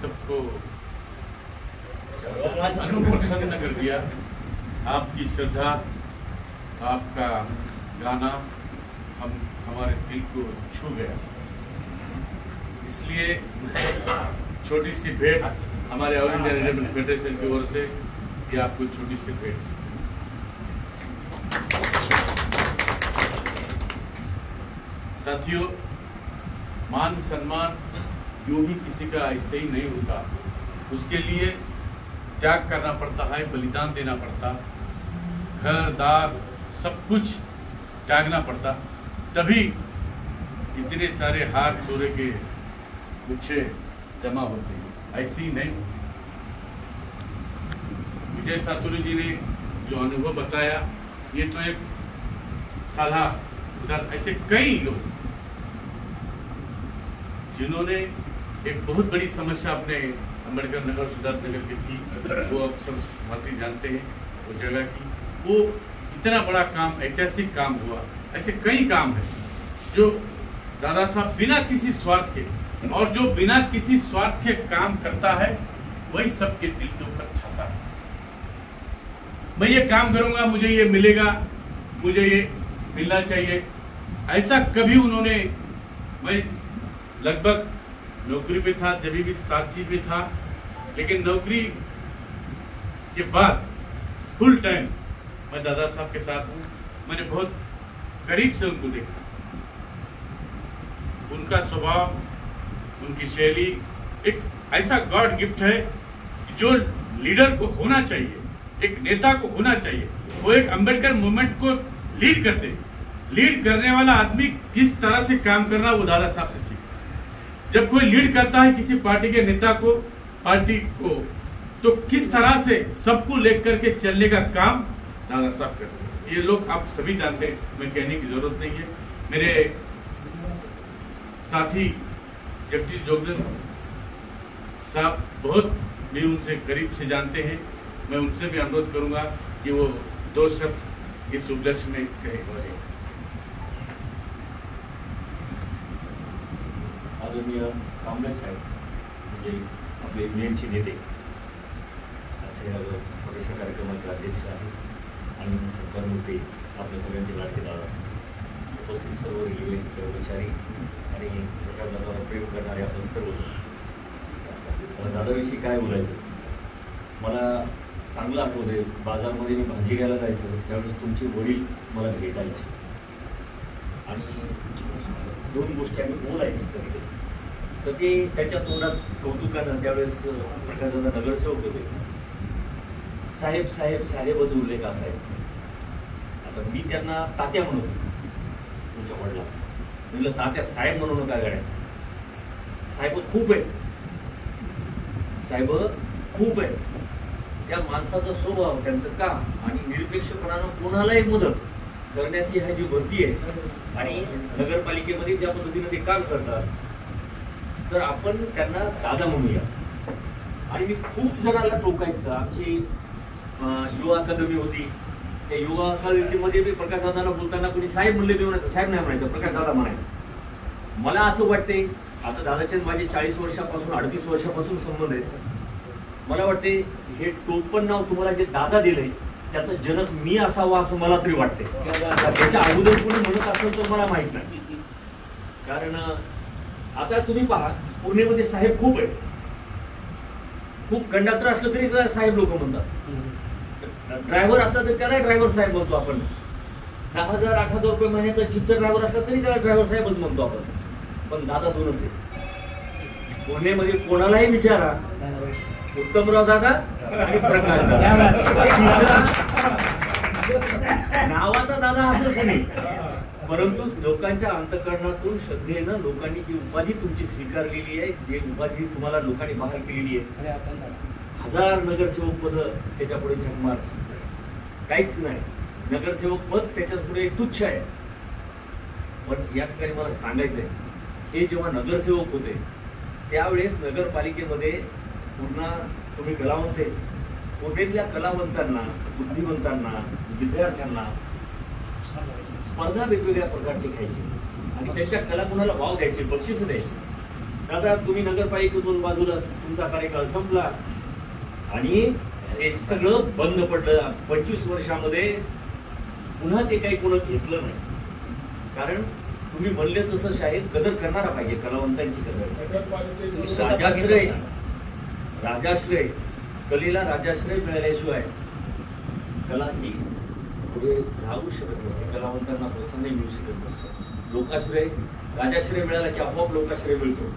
सबको प्रसन्न कर दिया। आपकी श्रद्धा, आपका गाना हमारे दिल को छू गया। इसलिए छोटी सी भेंट हमारे ऑल इंडिया रेडियो फेडरेशन की ओर से ये आपको छोटी सी भेंट। साथियों, मान सम्मान यूं ही किसी का ऐसे ही नहीं होता, उसके लिए त्याग करना पड़ता है, बलिदान देना पड़ता, घर दार सब कुछ त्यागना पड़ता, तभी इतने सारे हाथ तोड़े के गुच्छे जमा होते हैं, ऐसे ही नहीं होते। विजय सातुरी जी ने जो अनुभव बताया, ये तो एक साधा उधर ऐसे कई लोग जिन्होंने एक बहुत बड़ी समस्या अपने अम्बेडकर नगर सिद्धार्थ नगर की थी, वो अब सब साथी जानते हैं वो जगह की, वो इतना बड़ा काम, ऐतिहासिक काम हुआ। ऐसे कई काम है जो दादा साहब बिना किसी स्वार्थ के, और जो बिना किसी स्वार्थ के काम करता है वही सबके दिल के ऊपर छाता है। मैं ये काम करूंगा, मुझे ये मिलेगा, मुझे ये मिलना चाहिए, ऐसा कभी उन्होंने, मैं लगभग नौकरी पे था, जब भी साथी भी था, लेकिन नौकरी के बाद फुल टाइम मैं दादा साहब के साथ हूँ। मैंने बहुत करीब से उनको देखा, उनका स्वभाव, उनकी शैली एक ऐसा गॉड गिफ्ट है जो लीडर को होना चाहिए, एक नेता को होना चाहिए। वो एक अम्बेडकर मूवमेंट को लीड करते, लीड करने वाला आदमी किस तरह से काम करना, वो दादा साहब से सीखा। जब कोई लीड करता है किसी पार्टी के नेता को, पार्टी को, तो किस तरह से सबको लेकर के चलने का काम दादा साहब करते हैं। ये लोग आप सभी जानते हैं, मैं कहने की जरूरत नहीं है। मेरे साथी जगदीश जोगदन साहब बहुत भी उनसे करीब से जानते हैं, मैं उनसे भी अनुरोध करूंगा कि वो दो शब्द इस उपलक्ष्य में कहें। आदरणीय कांबळे साहेब, म्हणजे आपले युनियनचे नेते, आजच्या या छोट्याशा कार्यक्रमाचे अध्यक्ष आहेत आणि सत्कारमूर्ती आपल्या सगळ्यांचे लाडके दादा, उपस्थित सर्व रेल्वे कर्मचारी आणि प्रकाश दादाला प्रेम करणारे आपण सर्वजण। दादाविषयी काय बोलायचं, मला चांगलं आठवतंय, बाजारमध्ये मी भाजी घ्यायला जायचं त्यावेळेस तुमचे वडील मला भेटायचे आणि दोन गोष्टी आम्ही बोलायचं कधी, तर ते त्याच्या तोंडात कौतुकानं त्यावेळेस प्रकाशदादा नगरसेवक होते, साहेब साहेब साहेबच उल्लेख असायचा। आता मी त्यांना तात्या म्हणत होतो, तुमच्या वडिला म्हणलं तात्या साहेब म्हणू नका गाड्या, साहेब खूप आहेत, साहेब खूप आहेत। त्या माणसाचा स्वभाव, त्यांचं काम आणि निरपेक्षपणानं कोणालाही मदत करण्याची हा जी वृत्ती आहे आणि नगरपालिकेमध्ये ज्या पद्धतीने ते काम करतात, तर आपण त्यांना दादा म्हणूया। आणि मी खूप जणांना टोकायचं, आमची युवा अकादमी होती, त्या युवा अकादमीमध्ये मी प्रकाश दादाला बोलताना कोणी साहेब म्हणले देऊ नये, साहेब नाही म्हणायचं, प्रकाश दादा म्हणायचं। मला असं वाटते, आता दादाचे माझे 40 वर्षापासून 38 वर्षापासून संबंध आहेत, मला वाटते हे टोपण नाव तुम्हाला जे दादा दिलंय त्याचा जनक मी असावा असं मला तरी वाटते। त्याच्या अगोदर कोणी म्हणत असेल तर मला माहित नाही, कारण आता तुम्ही पहा पुणेमध्ये साहेब खूप आहेत, खूप कंडक्टर असलं तरी साहेब लोक म्हणतात, ड्रायव्हर असला तरी त्याला ड्रायव्हर साहेब म्हणतो आपण, 10,000 8,000 रुपये महिन्याचा जीपचा ड्रायव्हर असला तरी त्याला ड्रायव्हर साहेबच म्हणतो आपण, पण दादा दोनच आहे। पुणेमध्ये कोणालाही विचारा, उत्तमराव दादा आणि प्रकाश दादा, नावाचा दादा असेल कोणी, परंतु लोकांच्या अंतःकरणातून श्रद्धेनं लोकांनी जी उपाधी तुमची स्वीकारलेली आहे, जी उपाधी तुम्हाला लोकांनी बाहेर केलेली आहे, 1000 नगरसेवक पद त्याच्या पुढे झकमार काहीच नाही, नगरसेवक पद त्याच्या पुढे तुच्छ आहे। पण या ठिकाणी मला सांगायचंय, हे जेव्हा नगरसेवक होते त्यावेळेस नगरपालिकेमध्ये पूर्ण तुम्ही कलावंत आहे, पुणेतल्या कलावंतांना, बुद्धिवंतांना, विद्यार्थ्यांना स्पर्धा वेगवेगळ्या प्रकारची घ्यायची आणि त्याच्या कला कुणाला वाव द्यायचे, बक्षीस द्यायचे। दादा तुम्ही नगरपालिकेतून बाजूला तुमचा कार्यकाळ संपला आणि ते सगळं बंद पडलं. 25 वर्षामध्ये पुन्हा ते काही कोण घेतलं नाही. कारण तुम्ही म्हणले तसं शाहीर कदर करणारा पाहिजे, कलावंतांची कदर. राजाश्रय कलेला राजाश्रय मिळाल्याशिवाय कला ही पुढे जाऊ शकत नसते, कलावंतांना प्रोत्साहन मिळू शकत नसतं. लोकाश्रय राजाश्रय मिळाला की आपोआप लोकाश्रय मिळतो.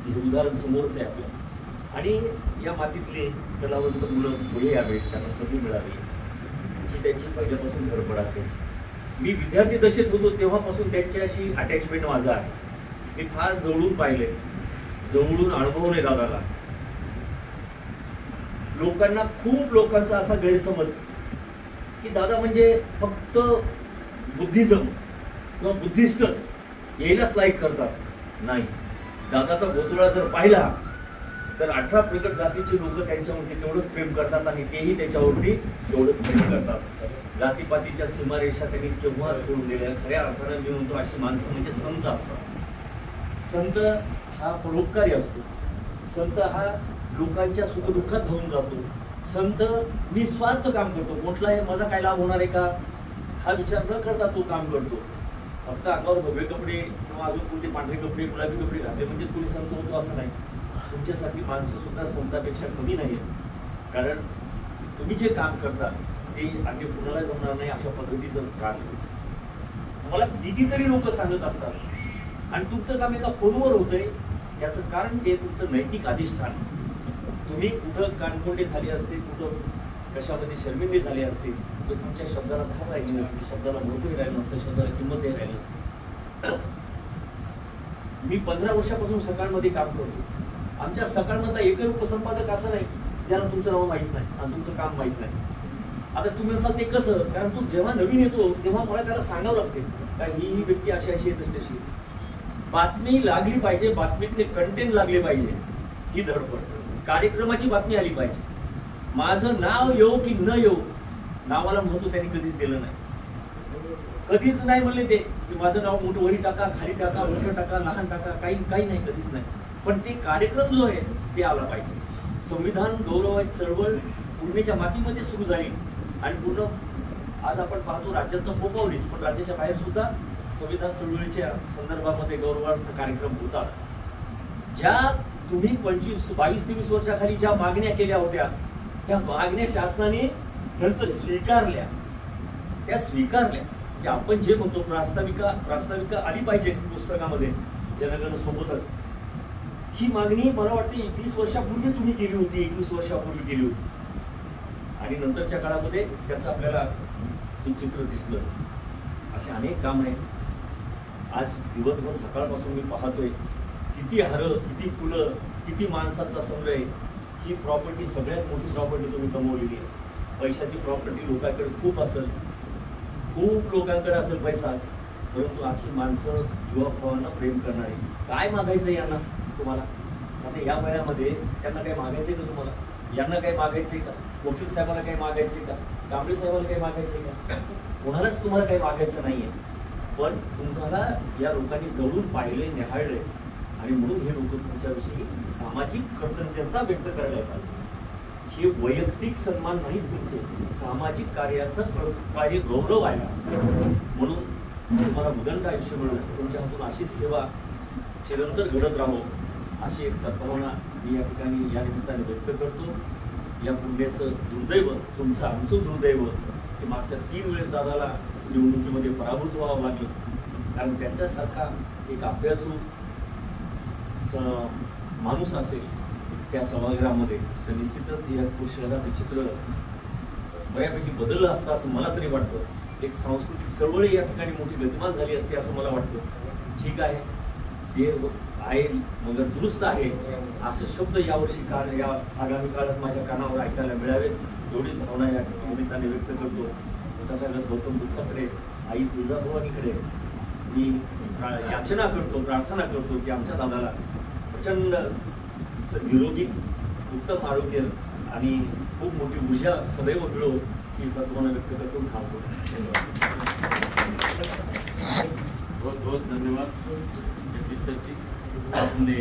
हे उदाहरण समोरच आहे आपलं. आणि या मातीतले कलावंत मुलं पुढे यावेत, त्यांना संधी मिळावी ही त्यांची पहिल्यापासून धडपड असायची. मी विद्यार्थी दशेत होतो तेव्हापासून त्यांच्याशी अटॅचमेंट माझं आहे. मी फार जवळून पाहिले, जवळून अनुभवले दादाला. लोकांना खूप लोकांचा असा गैरसमज की दादा म्हणजे फक्त बुद्धिझम किंवा बुद्धिस्टच यायलाच लाईक करतात. नाही, दादाचा गोतुळा जर पाहिला तर 18 प्रगत जातीची लोक त्यांच्यावरती तेवढंच प्रेम करतात आणि तेही त्याच्यावरती तेवढंच प्रेम करतात. जातीपातीच्या सीमारेषा त्यांनी केव्हाच सोडून दिल्या. खऱ्या अर्थानं मी म्हणतो अशी माणसं म्हणजे संत असतात. संत हा परोपकारी असतो. संत हा लोकांच्या सुखदुःखात धावून जातो. संत निस्वार्थ काम करतो. कुठलाही माझा काय लाभ होणार आहे का हा विचार न करता तो काम करतो. फक्त अंगावर भगवे कपडे किंवा अजून कोणते पांढरे कपडे गुलाबी कपडे घातले म्हणजे कोणी संत होतो असं नाही. तुमच्यासाठी माणसं सुद्धा संतापेक्षा कमी नाही. कारण तुम्ही जे काम करता ते अन्य कुणाला जमणार नाही अशा पद्धतीचं काम. मला कितीतरी लोक सांगत असतात आणि तुमचं काम एका फोनवर होतंय. त्याचं कारण ते तुमचं नैतिक अधिष्ठान. तुम्ही कुठं कानकोंडे झाले असते, कुठं कशामध्ये शर्मिंदे झाले असते तर तुमच्या शब्दाला धार राहिली नसते, शब्दाला महत्त्वही राहिलं नसतं, शब्दाला किंमतही राहिली नसते. मी 15 वर्षापासून सकाळमध्ये काम करतो. आमच्या सकाळमधला एकही उपसंपादक असं नाही ज्याला तुमचं नाव माहीत नाही आणि तुमचं काम माहीत नाही. आता तुम्ही असाल ते कसं, कारण तू जेव्हा नवीन येतो तेव्हा मला त्याला सांगावं लागते का ही व्यक्ती अशी अशी येतच तशी. बातमी लागली पाहिजे, बातमीतले कंटेंट लागले पाहिजे ही धडपड. कार्यक्रमाची बातमी आली पाहिजे. माझं नाव येऊ की न येऊ, नावाला महत्व त्यांनी कधीच दिलं नाही. कधीच नाही म्हणले ते की माझं नाव मोठं वरी टाका, खाली टाका, मोठं टाका, लहान टाका, काही नाही, कधीच नाही. पण ते कार्यक्रम जो आहे ते आला पाहिजे. संविधान गौरव चळवळ पूर्णेच्या मातीमध्ये सुरू झाली आणि पूर्ण आज आपण पाहतो राज्यात फोकावलीच, पण राज्याच्या बाहेर सुद्धा संविधान चळवळीच्या संदर्भामध्ये गौरवार्थ कार्यक्रम होतात. ज्या तुम्ही 22-23 वर्षाखाली ज्या मागण्या केल्या होत्या त्या मागण्या शासनाने नंतर स्वीकारल्या. त्या स्वीकारल्या की आपण जे म्हणतो प्रास्ताविका आली पाहिजे पुस्तकामध्ये जनगण सोबतच. ही मागणी मला वाटते 20 वर्षापूर्वी तुम्ही केली होती, 21 वर्षापूर्वी केली होती आणि नंतरच्या काळामध्ये त्याचं आपल्याला हे चित्र दिसलं. असे अनेक काम आहेत. आज दिवसभर सकाळपासून मी पाहतोय किती हारं, किती फुलं, किती माणसाचा संग्रह. ही प्रॉपर्टी सगळ्यात मोठी प्रॉपर्टी तुम्ही कमवलेली आहे. पैशाची प्रॉपर्टी लोकांकडे खूप असेल, खूप लोकांकडे असेल पैसा, परंतु अशी माणसं जीवाभावांना प्रेम करणारी. काय मागायचं यांना तुम्हाला? आता या वयामध्ये त्यांना काही मागायचंय का तुम्हाला? यांना काही मागायचंय का? वकील साहेबाला काही मागायचंय का? कांबळे साहेबाला काही मागायचंय का? कोणालाच तुम्हाला काही मागायचं नाहीये. पण तुम्हाला या लोकांनी जवळून पाहिले, निहाळले आणि म्हणून हे लोक तुमच्याविषयी सामाजिक कृतज्ञता व्यक्त करायला येतात. हे वैयक्तिक सन्मान नाही, तुमचे सामाजिक कार्याचं कार्य गौरव आहे. म्हणून तुम्हाला उदंड आयुष्य मिळून तुमच्या हातून अशीच सेवा चिरंतर घडत राहो अशी एक सद्भावना मी या ठिकाणी या निमित्ताने व्यक्त करतो. या पुण्याचं दुर्दैव, तुमचं आमचं दुर्दैव की मागच्या 3 वेळेस दादाला निवडणुकीमध्ये पराभूत व्हावं लागलं. कारण त्यांच्यासारखा एक अभ्यासू माणूस असेल त्या सभागृहामध्ये तर निश्चितच या शहराचं चित्र बऱ्यापैकी बदललं असतं असं मला तरी वाटतं. एक सांस्कृतिक चळवळी या ठिकाणी मोठी गतिमान झाली असते असं मला वाटतं. ठीक आहे, देर आहे मगर दुरुस्त आहे असं शब्द यावर्षी या आगामी काळात माझ्या कानावर ऐकायला मिळावेत एवढीच भावना या निमित्ताने व्यक्त करतो. तथागत गौतम बुद्धाकडे, आई तुळजाभवानीकडे मी याचना करतो, प्रार्थना करतो की आमच्या दादाला प्रचंड निरोगी उत्तम आरोग्य आणि खूप मोठी ऊर्जा सदैव मिळो ही सद्भावना व्यक्त करतो. थांबतो. बहुत बहुत धन्यवाद जगदीश सर जी. हमने